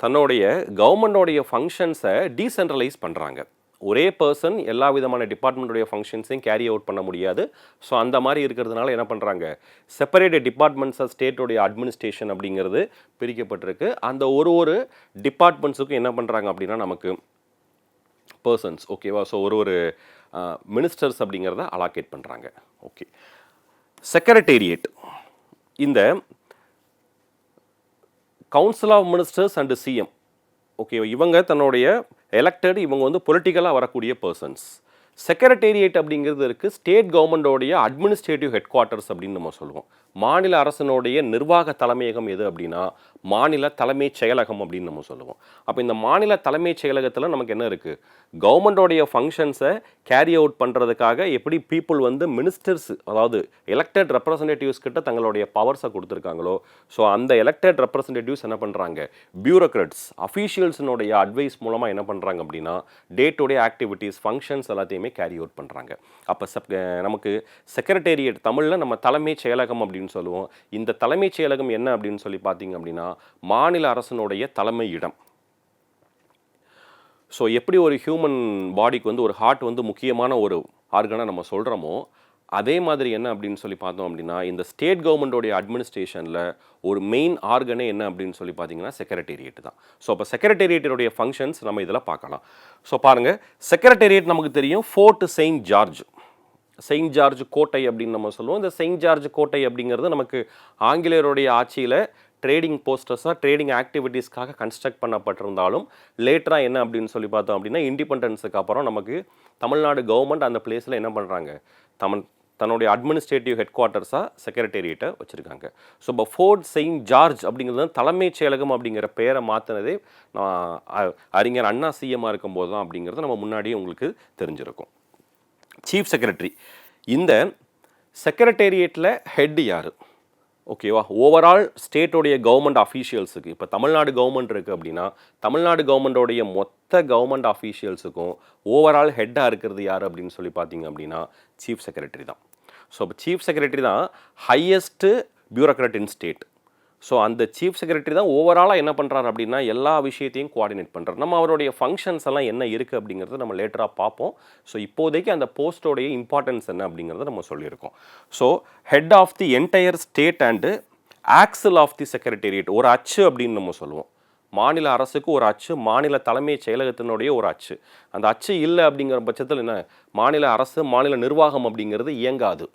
தன்னுடைய கவர்மெண்டோடைய ஃபங்க்ஷன்ஸை டீசென்ட்ரலைஸ் பண்ணுறாங்க. ஒரே பர்சன் எல்லா விதமான டிபார்ட்மெண்ட்டுடைய ஃபங்க்ஷன்ஸையும் கேரி அவுட் பண்ண முடியாது. ஸோ அந்த மாதிரி இருக்கிறதுனால என்ன பண்ணுறாங்க, செப்பரேட்டட் டிபார்ட்மெண்ட்ஸ் ஆஃப் ஸ்டேட்டோடைய அட்மினிஸ்ட்ரேஷன் அப்படிங்கிறது பிரிக்கப்பட்டிருக்கு. அந்த ஒரு டிபார்ட்மெண்ட்ஸுக்கும் என்ன பண்ணுறாங்க அப்படின்னா நமக்கு பர்சன்ஸ், ஓகேவா, ஸோ ஒரு மினிஸ்டர்ஸ் அப்படிங்கிறத அலாக்கேட் பண்ணுறாங்க. ஓகே, செக்ரட்டேரியட், இந்த council of ministers and CM, okay, இவங்க தன்னுடைய எலெக்டட், இவங்க வந்து பொலிட்டிக்கலாக வரக்கூடிய பர்சன்ஸ். செக்ரட்டேரியட் அப்படிங்கிறது இருக்குது, ஸ்டேட் கவர்மெண்டோடைய அட்மினிஸ்ட்ரேட்டிவ் ஹெட் குவார்ட்டர்ஸ் அப்படின்னு நம்ம சொல்லுவோம். மாநில அரசனுடைய நிர்வாக தலைமையகம் எது அப்படின்னா மாநில தலைமைச் செயலகம் அப்படின்னு நம்ம சொல்லுவோம். அப்போ இந்த மாநில தலைமைச் செயலகத்தில் நமக்கு என்ன இருக்குது, கவர்மெண்டோடைய ஃபங்க்ஷன்ஸை கேரி அவுட் பண்ணுறதுக்காக எப்படி பீப்புள் வந்து மினிஸ்டர்ஸ், அதாவது எலெக்டட் ரெப்ரசன்டேட்டிவ்ஸ் கிட்ட தங்களுடைய பவர்ஸை கொடுத்துருக்காங்களோ, ஸோ அந்த எலெக்டட் ரெப்ரசன்டேட்டிவ்ஸ் என்ன பண்ணுறாங்க, பியூரோக்ராட்ஸ் அஃபீஷியல்ஸினுடைய அட்வைஸ் மூலமாக என்ன பண்ணுறாங்க அப்படின்னா day to day activities functions எல்லாத்தையுமே கேரி அவுட் பண்ணுறாங்க. அப்போ நமக்கு செக்ரட்டேரியட் தமிழில் நம்ம தலைமைச் செயலகம் அப்படின்னு சொல்லுவோம். இந்த தலைமைச் செயலகம் என்ன அப்படின்னு சொல்லி பார்த்தீங்க அப்படின்னா மாநில அரசனுடைய தலைமை இடம். ஸோ எப்படி ஒரு ஹியூமன் பாடிக்கு வந்து ஒரு ஹார்ட் வந்து முக்கியமான ஒரு ஆர்கனாக நம்ம சொல்கிறோமோ, அதே மாதிரி என்ன அப்படின்னு சொல்லி பார்த்தோம் அப்படின்னா இந்த ஸ்டேட் கவர்மெண்டோடைய அட்மினிஸ்ட்ரேஷனில் ஒரு மெயின் ஆர்கனே என்ன அப்படின்னு சொல்லி பார்த்தீங்கன்னா செக்ரட்டேரியட் தான். ஸோ அப்போ செக்ரட்டேரியட்டுடைய ஃபங்க்ஷன்ஸ் நம்ம இதில் பார்க்கலாம். ஸோ பாருங்கள், செக்ரட்டேரியட் நமக்கு தெரியும் ஃபோர்ட் செயின்ட் ஜார்ஜ் கோட்டை அப்படின்னு நம்ம சொல்லுவோம். இந்த செயின்ட் ஜார்ஜ் கோட்டை அப்படிங்கிறது நமக்கு ஆங்கிலேயருடைய ஆட்சியில் ட்ரேடிங் போஸ்டர்ஸாக ட்ரேடிங் ஆக்டிவிட்டீஸ்க்காக கன்ஸ்ட்ரக்ட் பண்ணப்பட்டிருந்தாலும் லேட்டராக என்ன அப்படின்னு சொல்லி பார்த்தோம் அப்படின்னா இண்டிபெண்டன்ஸுக்கு அப்புறம் நமக்கு தமிழ்நாடு கவர்மெண்ட் அந்த பிளேஸில் என்ன பண்ணுறாங்க, தன்னுடைய அட்மினிஸ்ட்ரேட்டிவ் ஹெட் குவார்ட்டர்ஸாக செக்ரட்டேரியட்டை வச்சுருக்காங்க. ஸோ இப்போ ஃபோர்ட் செயின்ட் ஜார்ஜ் அப்படிங்கிறது தலைமைச் செயலகம் அப்படிங்கிற பேரை மாற்றினதே அறிஞர் அண்ணா சிஎம்மாக இருக்கும்போது தான் அப்படிங்கிறது நம்ம முன்னாடியே உங்களுக்கு தெரிஞ்சிருக்கும். சீஃப் செக்ரட்டரி, இந்த செக்ரட்டேரியட்டில் ஹெட் யார், ஓகேவா, ஓவரால் ஸ்டேட்டோடைய கவர்மெண்ட் அஃபீஷியல்ஸுக்கு, இப்போ தமிழ்நாடு கவர்மெண்ட் இருக்குது அப்படின்னா தமிழ்நாடு கவர்மெண்டோடைய மொத்த கவர்மெண்ட் அஃபீஷியல்ஸுக்கும் ஓவரால் ஹெட்டாக இருக்கிறது யார் அப்படின்னு சொல்லி பார்த்தீங்க அப்படின்னா சீஃப் செக்ரட்டரி தான். ஸோ இப்போ சீஃப் செக்ரட்டரி தான் ஹையஸ்ட்டு பியூரோக்ராட் இன் ஸ்டேட். ஸோ அந்த சீஃப் செக்ரட்டரி தான் ஓவராலாக என்ன பண்ணுறாரு அப்படின்னா எல்லா விஷயத்தையும் கோஆர்டினேட் பண்ணுறாரு. நம்ம அவருடைய ஃபங்க்ஷன்ஸ் எல்லாம் என்ன இருக்குது அப்படிங்கிறத நம்ம லேட்டராக பார்ப்போம். ஸோ இப்போதைக்கு அந்த போஸ்டோடைய இம்பார்ட்டன்ஸ் என்ன அப்படிங்கிறத நம்ம சொல்லியிருக்கோம். So head of the entire state and axle of the secretariat, ஒரு அச்சு அப்படின்னு நம்ம சொல்லுவோம். மாநில அரசுக்கு ஒரு அச்சு, மாநில தலைமைச் செயலகத்தினுடைய ஒரு அச்சு. அந்த அச்சு இல்லை அப்படிங்கிற பட்சத்தில் என்ன, மாநில அரசு மாநில நிர்வாகம் அப்படிங்கிறது இயங்காது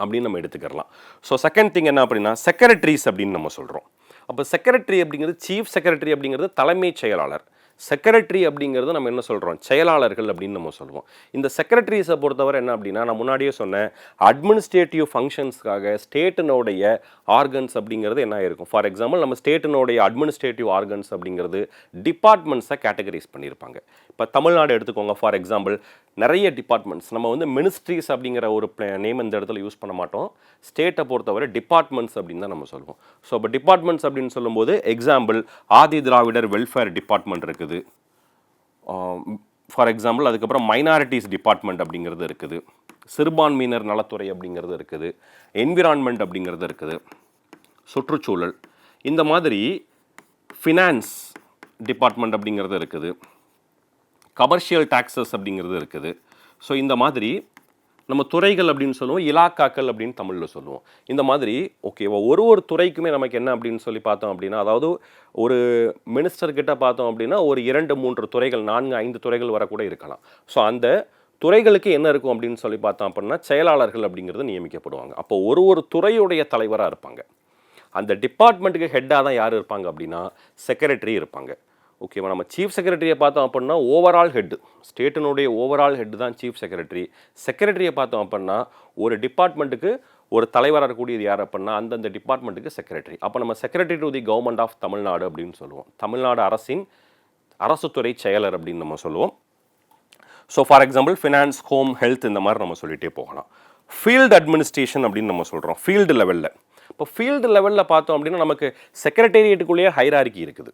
அப்படின்னு நம்ம எடுத்துக்கலாம். ஸோ செகண்ட் திங் என்ன அப்படின்னா செக்ரட்டரிஸ் அப்படின்னு நம்ம சொல்கிறோம். அப்போ செக்ரட்டரி அப்படிங்கிறது சீஃப் செக்ரட்டரி அப்படிங்கிறது தலைமைச் செயலாளர். செக்ரட்டரி அப்படிங்கிறது நம்ம என்ன சொல்கிறோம், செயலாளர்கள் அப்படின்னு நம்ம சொல்லுவோம். இந்த செக்ரட்டரிஸை பொறுத்தவரை என்ன அப்படின்னா நான் முன்னாடியே சொன்னேன், அட்மினிஸ்ட்ரேட்டிவ் ஃபங்க்ஷன்ஸ்க்காக ஸ்டேட்டினுடைய ஆர்கன்ஸ் அப்படிங்கிறது என்ன இருக்கும். ஃபார் எக்ஸாம்பிள் நம்ம ஸ்டேட்டினுடைய அட்மினிஸ்ட்ரேட்டிவ் ஆர்கன்ஸ் அப்படிங்கிறது டிபார்ட்மெண்ட்ஸை கேட்டகரைஸ் பண்ணியிருப்பாங்க. இப்போ தமிழ்நாடு எடுத்துக்கோங்க, ஃபார் எக்ஸாம்பிள் நிறைய டிபார்ட்மெண்ட்ஸ், நம்ம வந்து மினிஸ்ட்ரிஸ் அப்படிங்கிற ஒரு நேம் இந்த இடத்துல யூஸ் பண்ண மாட்டோம். ஸ்டேட்டை பொறுத்தவரை டிபார்ட்மெண்ட்ஸ் அப்படின்னு தான் நம்ம சொல்லுவோம். ஸோ இப்போ டிபார்ட்மெண்ட்ஸ் அப்படின்னு சொல்லும்போது example Adi Dravidar welfare department இருக்குது, ஃபார் எக்ஸாம்பிள். அதுக்கப்புறம் மைனாரிட்டிஸ் டிபார்ட்மெண்ட் அப்படிங்கிறது இருக்குது, சிறுபான்மையினர் நலத்துறை அப்படிங்கிறது இருக்குது, என்விரான்மெண்ட் அப்படிங்கிறது இருக்குது, சுற்றுச்சூழல், இந்த மாதிரி ஃபினான்ஸ் டிபார்ட்மெண்ட் அப்படிங்கிறது இருக்குது, கமர்ஷியல் டாக்ஸஸ் அப்படிங்கிறது இருக்குது. ஸோ இந்த மாதிரி நம்ம துறைகள் அப்படின்னு சொல்லுவோம், இலாக்காக்கள் அப்படின்னு தமிழில் சொல்லுவோம். இந்த மாதிரி ஓகேவா ஒரு துறைக்குமே நமக்கு என்ன அப்படின்னு சொல்லி பார்த்தோம் அப்படின்னா, அதாவது ஒரு மினிஸ்டர்கிட்ட பார்த்தோம் அப்படின்னா ஒரு 2-3 துறைகள் 4-5 துறைகள் வரக்கூட இருக்கலாம். ஸோ அந்த துறைகளுக்கு என்ன இருக்கும் அப்படின்னு சொல்லி பார்த்தோம் அப்படின்னா செயலாளர்கள் அப்படிங்கிறது நியமிக்கப்படுவாங்க. அப்போ ஒரு துறையுடைய தலைவராக இருப்பாங்க. அந்த டிபார்ட்மெண்ட்டுக்கு ஹெட்டாக தான் யார் இருப்பாங்க அப்படின்னா செக்ரட்டரி இருப்பாங்க. ஓகேவா? நம்ம சீஃப் செக்ரட்டரியை பார்த்தோம் அப்படின்னா ஓவரால் ஹெட்டு, ஸ்டேட்டினுடைய ஓவரால் ஹெட்டு தான் சீஃப் செக்ரட்டரி. செக்ரட்டரியை பார்த்தோம் அப்படின்னா ஒரு டிபார்ட்மெண்ட்டுக்கு ஒரு தலைவராக இருக்கக்கூடியது யார் அப்படின்னா அந்தந்த டிபார்ட்மெண்ட்டுக்கு செக்ரட்டரி. அப்போ நம்ம secretary to the government of Tamil Nadu அப்படின்னு சொல்லுவோம். தமிழ்நாடு அரசின் அரசுத்துறை செயலர் அப்படின்னு நம்ம சொல்லுவோம். So for example finance, home, health இந்த மாதிரி நம்ம சொல்லிகிட்டே போகலாம். ஃபீல்டு அட்மினிஸ்ட்ரேஷன் அப்படின்னு நம்ம சொல்கிறோம் ஃபீல்டு லெவலில். இப்போ ஃபீல்டு லெவலில் பார்த்தோம் அப்படின்னா நமக்கு செக்ரட்டேரியட்டுக்குள்ளேயே ஹைரார்கி இருக்குது.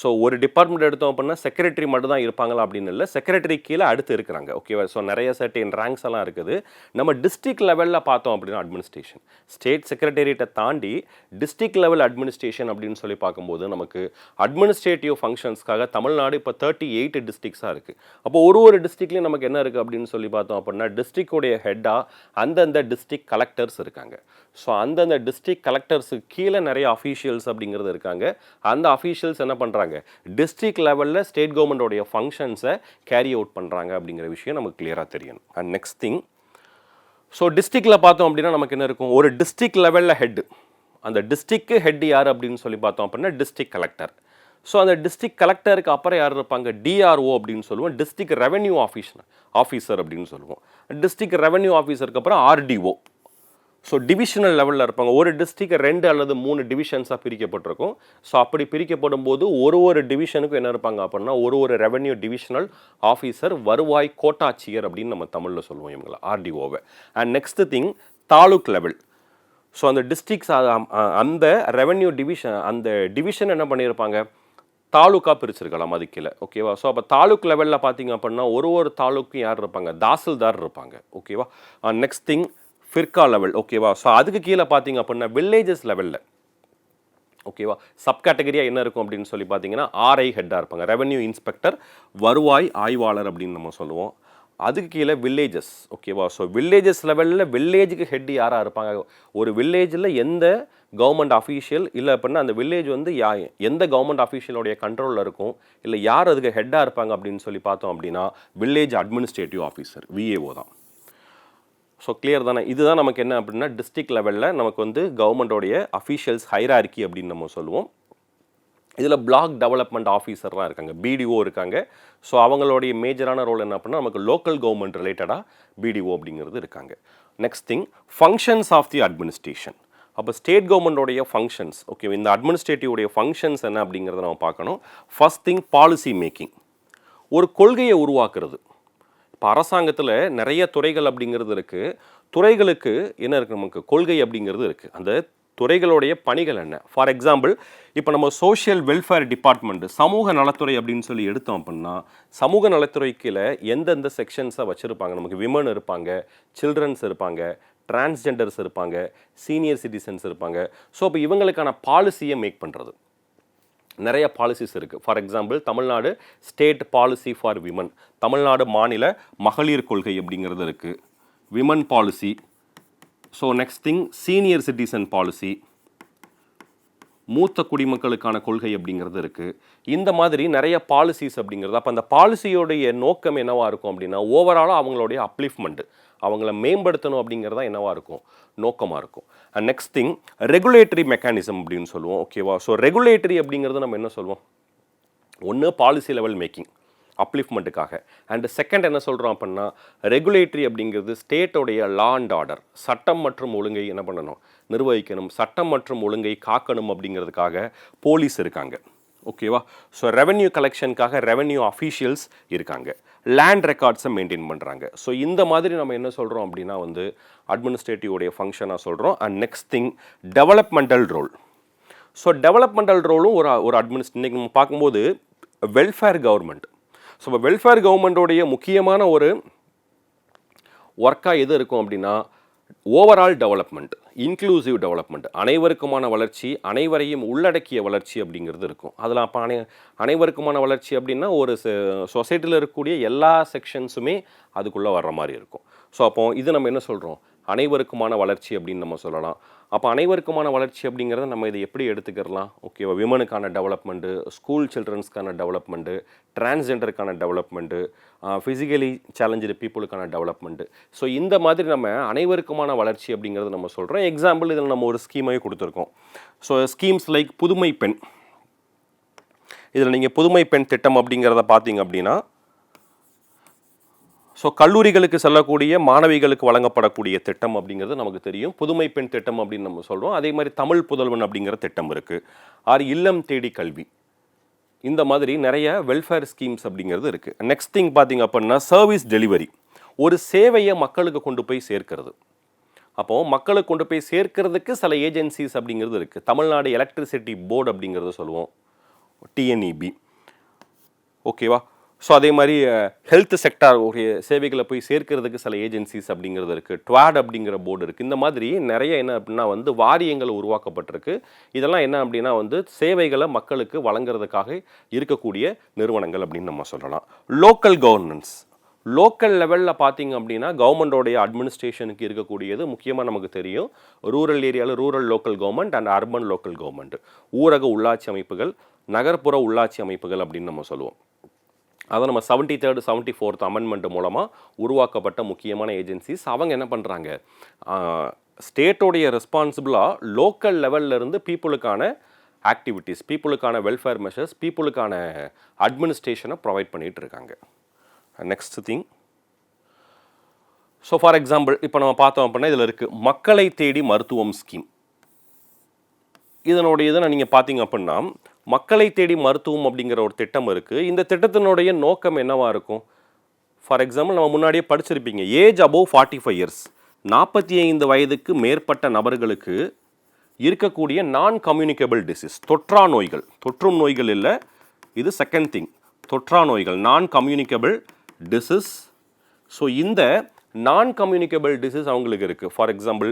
ஸோ ஒரு டிபார்ட்மெண்ட் எடுத்தோம் அப்படின்னா செக்ரட்டரி மட்டும் தான் இருப்பாங்களா அப்படின்னு இல்லை, செக்ரட்டரி கீழே அடுத்து இருக்கிறாங்க. ஓகேவா? ஸோ நிறைய சர்டின் ரேங்க்ஸ் எல்லாம் இருக்குது. நம்ம டிஸ்ட்ரிக்ட் லெவலில் பார்த்தோம் அப்படின்னா அட்மினிஸ்ட்ரேஷன், ஸ்டேட் செக்ரட்டரியேட்டை தாண்டி டிஸ்ட்ரிக்ட் லெவல் அட்மினிஸ்ட்ரேஷன் அப்படின்னு சொல்லி பார்க்கும்போது நமக்கு அட்மினிஸ்ட்ரேட்டிவ் ஃபங்க்ஷன்ஸ்க்காக தமிழ்நாடு இப்போ 38 டிஸ்ட்ரிக்ஸாக இருக்குது. அப்போ ஒரு டிஸ்ட்ரிக்ட்லேயும் நமக்கு என்ன இருக்குது அப்படின்னு சொல்லி பார்த்தோம் அப்படின்னா டிஸ்ட்ரிக்டோடைய ஹெட்டாக அந்தந்த டிஸ்ட்ரிக்ட் கலெக்டர்ஸ் இருக்காங்க. ஸோ அந்தந்த டிஸ்ட்ரிக்ட் கலெக்டர்ஸுக்கு கீழே நிறைய அஃபீஷியல்ஸ் அப்படிங்கிறது இருக்காங்க. அந்த அஃபீஷியல்ஸ் என்ன பண்ணுறாங்க, டிஸ்ட்ரிக்ட் லெவலில் ஸ்டேட் கவர்மெண்டோடைய ஃபங்க்ஷன்ஸை கேரி அவுட் பண்ணுறாங்க அப்படிங்கிற விஷயம் நமக்கு கிளியராக தெரியணும். அண்ட் நெக்ஸ்ட் திங், ஸோ டிஸ்ட்ரிக்டில் பார்த்தோம் அப்படின்னா நமக்கு என்ன இருக்கும், ஒரு டிஸ்ட்ரிக்ட் லெவலில் ஹெட்டு, அந்த டிஸ்ட்ரிக்ட் ஹெட் யார் அப்படின்னு சொல்லி பார்த்தோம் அப்படின்னா டிஸ்ட்ரிக்ட் கலெக்டர். ஸோ அந்த டிஸ்ட்ரிக்ட் கலெக்டருக்கு அப்புறம் யார் இருப்பாங்க, டிஆர்ஓ அப்படின்னு சொல்லுவோம், டிஸ்ட்ரிக்ட் ரெவென்யூ ஆஃபீஸர் அப்படின்னு சொல்லுவோம். டிஸ்ட்ரிக்ட் ரெவென்யூ ஆஃபீஸருக்கு அப்புறம் ஆர்டிஓ. ஸோ டிவிஷனல் லெவலில் இருப்பாங்க. ஒரு டிஸ்ட்ரிக்ட் 2 அல்லது 3 டிவிஷன்ஸாக பிரிக்கப்பட்டிருக்கும். ஸோ அப்படி பிரிக்கப்படும் போது ஒரு டிவிஷனுக்கும் என்ன இருப்பாங்க அப்படின்னா ஒரு ரெவென்யூ டிவிஷனல் ஆஃபீஸர், வருவாய் கோட்டாட்சியர் அப்படின்னு நம்ம தமிழில் சொல்லுவோம் இவங்களை, ஆர்டிஓவை. And next thing, taluk level. So அந்த டிஸ்ட்ரிக்ஸ் அந்த ரெவென்யூ டிவிஷன், அந்த டிவிஷன் என்ன பண்ணியிருப்பாங்க, தாலுக்காக பிரிச்சிருக்கலாம் அது கீழே. ஓகேவா? ஸோ அப்போ தாலுக் லெவலில் பார்த்தீங்க அப்படின்னா ஒரு தாலுக்கும் யார் இருப்பாங்க, தாசில்தார் இருப்பாங்க. ஓகேவா? Next thing, firka level. ஓகேவா? ஸோ அதுக்கு கீழே பார்த்தீங்க அப்படின்னா வில்லேஜஸ் லெவலில். ஓகேவா? சப் கேட்டகரியாக என்ன இருக்கும் அப்படின்னு சொல்லி பார்த்தீங்கன்னா ஆர்ஐ ஹெட்டாக இருப்பாங்க, ரெவென்யூ இன்ஸ்பெக்டர், வருவாய் ஆய்வாளர் அப்படின்னு நம்ம சொல்லுவோம். அதுக்கு கீழே வில்லேஜஸ். ஓகேவா? ஸோ வில்லேஜஸ் லெவலில் வில்லேஜுக்கு ஹெட் யாராக இருப்பாங்க, ஒரு வில்லேஜில் எந்த கவர்மெண்ட் அஃபீஷியல் இல்லை அப்படின்னா அந்த வில்லேஜ் வந்து எந்த கவர்மெண்ட் அஃபீஷியலோடைய கண்ட்ரோலில் இருக்கும், இல்லை யார் அதுக்கு ஹெட்டாக இருப்பாங்க அப்படின்னு சொல்லி பார்த்தோம் அப்படின்னா வில்லேஜ் அட்மினிஸ்ட்ரேட்டிவ் ஆஃபீஸர், விஏஓ தான். ஸோ கிளியர் தானே? இதுதான் நமக்கு என்ன அப்படின்னா டிஸ்ட்ரிக்ட் லெவலில் நமக்கு வந்து கவர்மெண்டோடைய அஃபீஷியல்ஸ் ஹைரார்கி அப்படின்னு நம்ம சொல்லுவோம். இதில் பிளாக் டெவலப்மெண்ட் ஆஃபீஸர்லாம் இருக்காங்க, பிடிஓ இருக்காங்க. ஸோ அவங்களுடைய மேஜரான ரோல் என்ன அப்படின்னா நமக்கு லோக்கல் கவர்மெண்ட் ரிலேட்டடாக பிடிஓ அப்படிங்கிறது இருக்காங்க. Next thing, functions of the administration. அப்போ ஸ்டேட் கவர்மெண்டோடைய ஃபங்க்ஷன்ஸ். ஓகே, இந்த அட்மினிஸ்ட்ரேட்டிவோடைய ஃபங்க்ஷன்ஸ் என்ன அப்படிங்கிறத நம்ம பார்க்கணும். ஃபர்ஸ்ட் திங், பாலிசி மேக்கிங், ஒரு கொள்கையை உருவாக்குறது. இப்போ அரசாங்கத்தில் நிறைய துறைகள் அப்படிங்கிறது இருக்குது. துறைகளுக்கு என்ன இருக்குது, நமக்கு கொள்கை அப்படிங்கிறது இருக்குது. அந்த துறைகளுடைய பணிகள் என்ன. ஃபார் எக்ஸாம்பிள் இப்போ நம்ம சோஷியல் வெல்ஃபேர் டிபார்ட்மெண்ட், சமூக நலத்துறை அப்படின்னு சொல்லி எடுத்தோம் அப்படின்னா சமூக நலத்துறைக்கில் எந்தெந்த செக்ஷன்ஸை வச்சுருப்பாங்க, நமக்கு விமன் இருப்பாங்க, சில்ட்ரன்ஸ் இருப்பாங்க, டிரான்ஸ்ஜெண்டர்ஸ் இருப்பாங்க, சீனியர் சிட்டிசன்ஸ் இருப்பாங்க. ஸோ இப்போ இவங்களுக்கான பாலிசியை மேக் பண்ணுறது நிறைய பாலிசிஸ் இருக்குது. For example Tamil Nadu state policy for women, Tamil Nadu மாநில மகளிர் கொள்கை அப்படிங்கிறது இருக்குது, women policy. So next thing, senior citizen policy, மூத்த குடிமக்களுக்கான கொள்கை அப்படிங்கிறது இருக்குது. இந்த மாதிரி நிறைய பாலிசிஸ் அப்படிங்கிறது. அப்போ அந்த பாலிசியோடைய நோக்கம் என்னவாக இருக்கும் அப்படின்னா ஓவராலாக அவங்களுடைய அப்லிஃப்மெண்ட், அவங்கள மேம்படுத்தணும் அப்படிங்கிறதா என்னவாக இருக்கும், நோக்கமாக இருக்கும். And next thing, regulatory mechanism அப்படின்னு சொல்லுவோம். ஓகேவா? ஸோ ரெகுலேட்டரி அப்படிங்கிறது நம்ம என்ன சொல்லுவோம், ஒன்று பாலிசி லெவல் மேக்கிங் அப்லிஃப்மெண்ட்டுக்காக. அண்ட் செகண்ட் என்ன சொல்கிறோம் அப்படின்னா ரெகுலேட்டரி அப்படிங்கிறது ஸ்டேட்டோடைய லா அண்ட் ஆர்டர், சட்டம் மற்றும் ஒழுங்கை என்ன பண்ணணும், நிர்வகிக்கணும், சட்டம் மற்றும் ஒழுங்கை காக்கணும் அப்படிங்கிறதுக்காக போலீஸ் இருக்காங்க. ஓகேவா? ஸோ ரெவென்யூ கலெக்ஷனுக்காக ரெவென்யூ அஃபீஷியல்ஸ் இருக்காங்க, லேண்ட் ரெக்கார்ட்ஸை மெயின்டைன் பண்ணுறாங்க. ஸோ இந்த மாதிரி நம்ம என்ன சொல்கிறோம் அப்படின்னா வந்து அட்மினிஸ்ட்ரேட்டிவோடைய ஃபங்க்ஷனாக சொல்கிறோம். And next thing, developmental role. So developmental ரோலும் ஒரு இன்றைக்கி நம்ம பார்க்கும்போது வெல்ஃபேர் கவர்மெண்ட். ஸோ இப்போ வெல்ஃபேர் கவர்மெண்டோடைய முக்கியமான ஒரு ஒர்க்காக எது இருக்கும் அப்படின்னா ஓவரால் டெவலப்மெண்ட், இன்க்ளூசிவ் டெவலப்மெண்ட், அனைவருக்குமான வளர்ச்சி, அனைவரையும் உள்ளடக்கிய வளர்ச்சி அப்படிங்கிறது இருக்கும். அதில் அப்போ அனைவருக்குமான வளர்ச்சி அப்படின்னா ஒரு சொசைட்டியில் இருக்கக்கூடிய எல்லா செக்ஷன்ஸுமே அதுக்குள்ளே வர்ற மாதிரி இருக்கும். ஸோ அப்போ இது நம்ம என்ன சொல்கிறோம், அனைவருக்குமான வளர்ச்சி அப்படின்னு நம்ம சொல்லலாம். அப்போ அனைவருக்குமான வளர்ச்சி அப்படிங்கிறத நம்ம இதை எப்படி எடுத்துக்கிறலாம்? ஓகேவா, விமனுக்கான டெவலப்மெண்ட்டு, ஸ்கூல் சில்ட்ரன்ஸ்க்கான டெவலப்மெண்ட்டு, டிரான்ஸ்ஜெண்டருக்கான டெவலப்மெண்ட்டு, ஃபிசிக்கலி சேலஞ்சு பீப்புளுக்கான டெவலப்மெண்ட்டு. ஸோ இந்த மாதிரி நம்ம அனைவருக்குமான வளர்ச்சி அப்படிங்கிறத நம்ம சொல்கிறோம். எக்ஸாம்பிள் இதில் நம்ம ஒரு ஸ்கீமே கொடுத்துருக்கோம். ஸோ ஸ்கீம்ஸ் லைக் புதுமை பெண். இதில் நீங்கள் புதுமை பெண் திட்டம் அப்படிங்கிறத பார்த்தீங்க அப்படின்னா, ஸோ கல்லூரிகளுக்கு செல்லக்கூடிய மாணவிகளுக்கு வழங்கப்படக்கூடிய திட்டம் அப்படிங்கிறது நமக்கு தெரியும். புதுமை பெண் திட்டம் அப்படின்னு நம்ம சொல்கிறோம். அதே மாதிரி தமிழ் புதல்வன் அப்படிங்கிற திட்டம் இருக்குது. ஆர் இல்லம் தேடி கல்வி. இந்த மாதிரி நிறைய வெல்ஃபேர் ஸ்கீம்ஸ் அப்படிங்கிறது இருக்குது. நெக்ஸ்ட் திங் பார்த்தீங்க அப்படின்னா சர்வீஸ் டெலிவரி. ஒரு சேவையை மக்களுக்கு கொண்டு போய் சேர்க்கிறது. அப்போது மக்களுக்கு கொண்டு போய் சேர்க்கிறதுக்கு சில ஏஜென்சிஸ் அப்படிங்கிறது இருக்குது. தமிழ்நாடு எலக்ட்ரிசிட்டி போர்டு அப்படிங்கிறத சொல்லுவோம், டிஎன்இபி. ஓகேவா. ஸோ அதே மாதிரி ஹெல்த் செக்டார் ஒரு சேவைகளை போய் சேர்க்கிறதுக்கு சில ஏஜென்சிஸ் அப்படிங்கிறது இருக்குது. ட்வாட் அப்படிங்கிற போர்டு இருக்குது. இந்த மாதிரி நிறைய என்ன அப்படின்னா வாரியங்கள் உருவாக்கப்பட்டிருக்கு. இதெல்லாம் என்ன அப்படின்னா சேவைகளை மக்களுக்கு வழங்குறதுக்காக இருக்கக்கூடிய நிறுவனங்கள் அப்படின்னு நம்ம சொல்லலாம். Local governance. லோக்கல் லெவலில் பார்த்தீங்க அப்படின்னா கவர்மெண்டோடைய அட்மினிஸ்ட்ரேஷனுக்கு இருக்கக்கூடியது முக்கியமாக நமக்கு தெரியும். ரூரல் ஏரியாவில் rural local government and urban local government. ஊரக உள்ளாட்சி அமைப்புகள், நகர்ப்புற உள்ளாட்சி அமைப்புகள் அப்படின்னு நம்ம சொல்லுவோம். அதை நம்ம 73rd 74th அமெண்ட்மெண்ட் மூலமாக உருவாக்கப்பட்ட முக்கியமான ஏஜென்சிஸ். அவங்க என்ன பண்ணுறாங்க, ஸ்டேட்டோடைய ரெஸ்பான்சிபிளாக லோக்கல் லெவலில் இருந்து பீப்புளுக்கான ஆக்டிவிட்டீஸ், பீப்புளுக்கான வெல்ஃபேர் மெஷர்ஸ், பீப்புளுக்கான அட்மினிஸ்ட்ரேஷனை ப்ரொவைட் பண்ணிகிட்டு இருக்காங்க. Next thing, so for example இப்போ நம்ம பார்த்தோம் அப்படின்னா இதில் இருக்குது மக்களை தேடி மருத்துவம் ஸ்கீம். இதனுடைய இதை நீங்கள் பார்த்தீங்க அப்படின்னா மக்களை தேடி மருத்துவம் அப்படிங்கிற ஒரு திட்டம் இருக்குது. இந்த திட்டத்தினுடைய நோக்கம் என்னவாக இருக்கும்? ஃபார் எக்ஸாம்பிள் நம்ம முன்னாடியே படிச்சிருப்பீங்க, ஏஜ் அபோவ் 45 இயர்ஸ், 45 வயதுக்கு மேற்பட்ட நபர்களுக்கு இருக்கக்கூடிய நான் கம்யூனிகபிள் டிசீஸ், தொற்றா நோய்கள், தொற்றும் நோய்கள் இல்லை, இது செகண்ட் திங், தொற்றா நோய்கள், நான் கம்யூனிகபிள் டிசீஸ். ஸோ இந்த நான் கம்யூனிகபிள் டிசீஸ் அவங்களுக்கு இருக்குது. ஃபார் எக்ஸாம்பிள்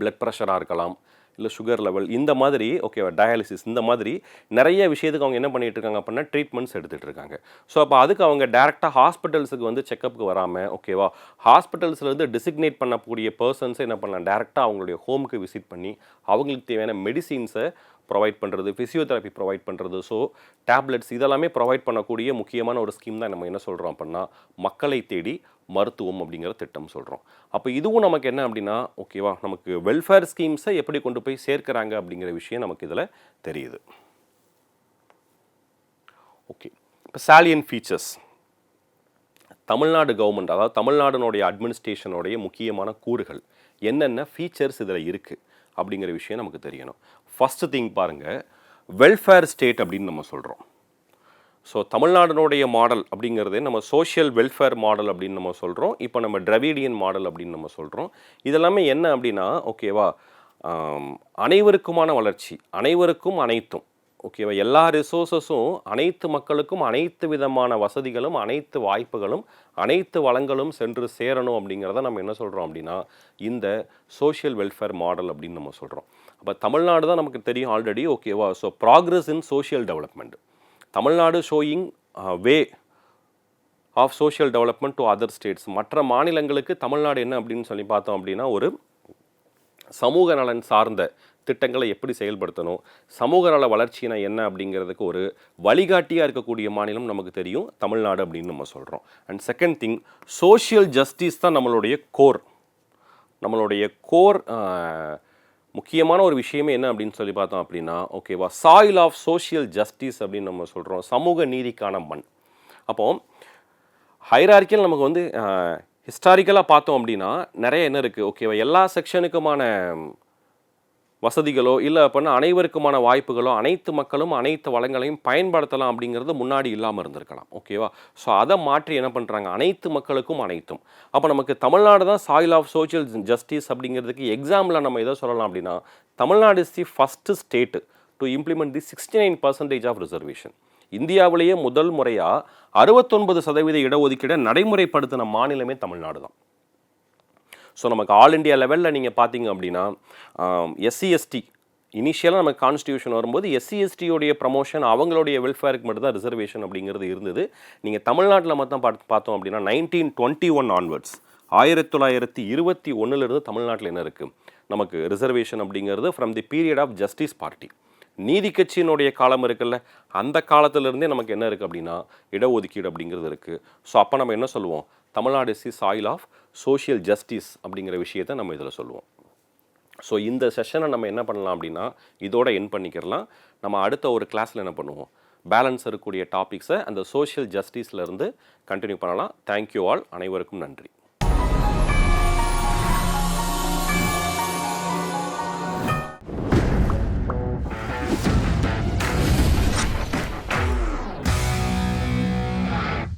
பிளட் ப்ரெஷராக இருக்கலாம், இல்லை சுகர் லெவல், இந்த மாதிரி ஓகேவா, டயாலிசிஸ், இந்த மாதிரி நிறைய விஷயத்துக்கு அவங்க என்ன பண்ணிகிட்டு இருக்காங்க அப்படின்னா ட்ரீட்மெண்ட்ஸ் எடுத்துகிட்டு இருக்காங்க. ஸோ அப்போ அதுக்கு அவங்க டேரெக்டாக ஹாஸ்பிட்டல்ஸுக்கு செக்கப்புக்கு வராமல் ஓகேவா, ஹாஸ்பிட்டல்ஸ்லேருந்து டிசிக்னேட் பண்ணக்கூடிய பர்சன்ஸை என்ன பண்ணலாம், டேரெக்டாக அவங்களுடைய ஹோமுக்கு விசிட் பண்ணி அவங்களுக்கு தேவையான மெடிசின்ஸை ப்ரொவைட் பண்ணுறது, ஃபிசியோதெரப்பி ப்ரொவைட் பண்ணுறது, ஸோ டேப்லெட்ஸ் இதெல்லாமே ப்ரொவைட் பண்ணக்கூடிய முக்கியமான ஒரு ஸ்கீம் தான் நம்ம என்ன சொல்கிறோம் அப்படின்னா மக்களை தேடி மருத்துவம் அப்படிங்கிற திட்டம் சொல்கிறோம். அப்போ இதுவும் நமக்கு என்ன அப்படின்னா ஓகேவா, நமக்கு வெல்ஃபேர் ஸ்கீம்ஸை எப்படி கொண்டு போய் சேர்க்கிறாங்க அப்படிங்கிற விஷயம் நமக்கு இதில் தெரியுது. ஓகே, இப்போ சாலியன் ஃபீச்சர்ஸ். தமிழ்நாடு கவர்மெண்ட், அதாவது தமிழ்நாடுனுடைய அட்மினிஸ்ட்ரேஷனுடைய முக்கியமான கூறுகள் என்னென்ன ஃபீச்சர்ஸ் இதில் இருக்குது அப்படிங்கிற விஷயம் நமக்கு தெரியணும். ஃபஸ்ட்டு திங் பாருங்கள், வெல்ஃபேர் ஸ்டேட் அப்படின்னு நம்ம சொல்கிறோம். ஸோ தமிழ்நாடுனுடைய மாடல் அப்படிங்கிறதே நம்ம சோஷியல் வெல்ஃபேர் மாடல் அப்படின்னு நம்ம சொல்கிறோம். இப்போ நம்ம டிராவிடியன் மாடல் அப்படின்னு நம்ம சொல்கிறோம். இதெல்லாமே என்ன அப்படின்னா ஓகேவா, அனைவருக்குமான வளர்ச்சி, அனைவருக்கும் அனைத்தும் ஓகேவா, எல்லா ரிசோர்ஸஸும் அனைத்து மக்களுக்கும் அனைத்து விதமான வசதிகளும் அனைத்து வாய்ப்புகளும் அனைத்து வளங்களும் சென்று சேரணும் அப்படிங்கிறத நம்ம என்ன சொல்கிறோம் அப்படின்னா இந்த சோஷியல் வெல்ஃபேர் மாடல் அப்படின்னு நம்ம சொல்கிறோம். அப்போ தமிழ்நாடு தான் நமக்கு தெரியும் ஆல்ரெடி ஓகேவா. So progress in social development, Tamil Nadu showing way of social development to other states. மற்ற மாநிலங்களுக்கு தமிழ்நாடு என்ன அப்படின்னு சொல்லி பார்த்தோம் அப்படின்னா ஒரு சமூக நலன் சார்ந்த திட்டங்களை எப்படி செயல்படுத்தணும், சமூக நல வளர்ச்சினா என்ன அப்படிங்கிறதுக்கு ஒரு வழிகாட்டியாக இருக்கக்கூடிய மாநிலம் நமக்கு தெரியும் தமிழ்நாடு அப்படின்னு நம்ம சொல்கிறோம். And second thing, social justice தான் நம்மளுடைய கோர் முக்கியமான ஒரு விஷயமே என்ன அப்படின்னு சொல்லி பார்த்தோம் அப்படின்னா ஓகேவா, சாயில் ஆஃப் சோஷியல் ஜஸ்டிஸ் அப்படின்னு நம்ம சொல்கிறோம், சமூக நீதிக்கான மண். அப்போ ஹைரார்க்கியல் நமக்கு ஹிஸ்டாரிக்கலாக பார்த்தோம் அப்படின்னா நிறைய என்ன இருக்குது ஓகேவா, எல்லா செக்ஷனுக்குமான வசதிகளோ இல்லை அப்படின்னா அனைவருக்குமான வாய்ப்புகளோ அனைத்து மக்களும் அனைத்து வளங்களையும் பயன்படுத்தலாம் அப்படிங்கிறது முன்னாடி இல்லாமல் இருந்திருக்கலாம் ஓகேவா. ஸோ அதை மாற்றி என்ன பண்ணுறாங்க, அனைத்து மக்களுக்கும் அனைத்தும். அப்போ நமக்கு தமிழ்நாடு தான் சாயில் ஆஃப் சோஷியல் ஜஸ்டிஸ் அப்படிங்கிறதுக்கு எக்ஸாம்பிளாக நம்ம எதை சொல்லலாம் அப்படின்னா Tamil Nadu is the first state to implement the 69% of reservation. இந்தியாவிலேயே முதல் முறையாக 69% இடஒதுக்கீடை நடைமுறைப்படுத்தின மாநிலமே தமிழ்நாடு தான். ஸோ நமக்கு ஆல் இண்டியா லெவலில் நீங்கள் பார்த்தீங்க அப்படின்னா எஸ்சி/எஸ்டி இனிஷியலாக நமக்கு கான்ஸ்டியூஷன் வரும்போது எஸ்சி/எஸ்டியோடைய ப்ரமோஷன் அவங்களுடைய வெல்ஃபேருக்கு மட்டும் தான் ரிசர்வேஷன் அப்படிங்கிறது இருந்தது. நீங்கள் தமிழ்நாட்டில் மட்டும் பார்த்தோம் அப்படின்னா 1921 ஆன்வர்ட்ஸ் 1921 தமிழ்நாட்டில் என்ன இருக்குது, நமக்கு ரிசர்வேஷன் அப்படிங்கிறது from the period of justice Party, நீதி கட்சியினுடைய காலம் இருக்குல்ல, அந்த காலத்திலிருந்தே நமக்கு என்ன இருக்குது அப்படின்னா இடஒதுக்கீடு அப்படிங்கிறது இருக்குது. ஸோ அப்போ நம்ம என்ன சொல்லுவோம், Tamil Nadu is the soil of social justice அப்படிங்கிற விஷயத்தை நம்ம இதில் சொல்லுவோம். ஸோ இந்த செஷனை நம்ம என்ன பண்ணலாம் அப்படின்னா இதோட என் பண்ணிக்கிறலாம். நம்ம அடுத்த ஒரு கிளாஸில் என்ன பண்ணுவோம், பேலன்ஸ் இருக்கக்கூடிய டாபிக்ஸை அந்த சோஷியல் ஜஸ்டிஸ்லேருந்து கண்டினியூ பண்ணலாம். தேங்க்யூ ஆல், அனைவருக்கும் நன்றி.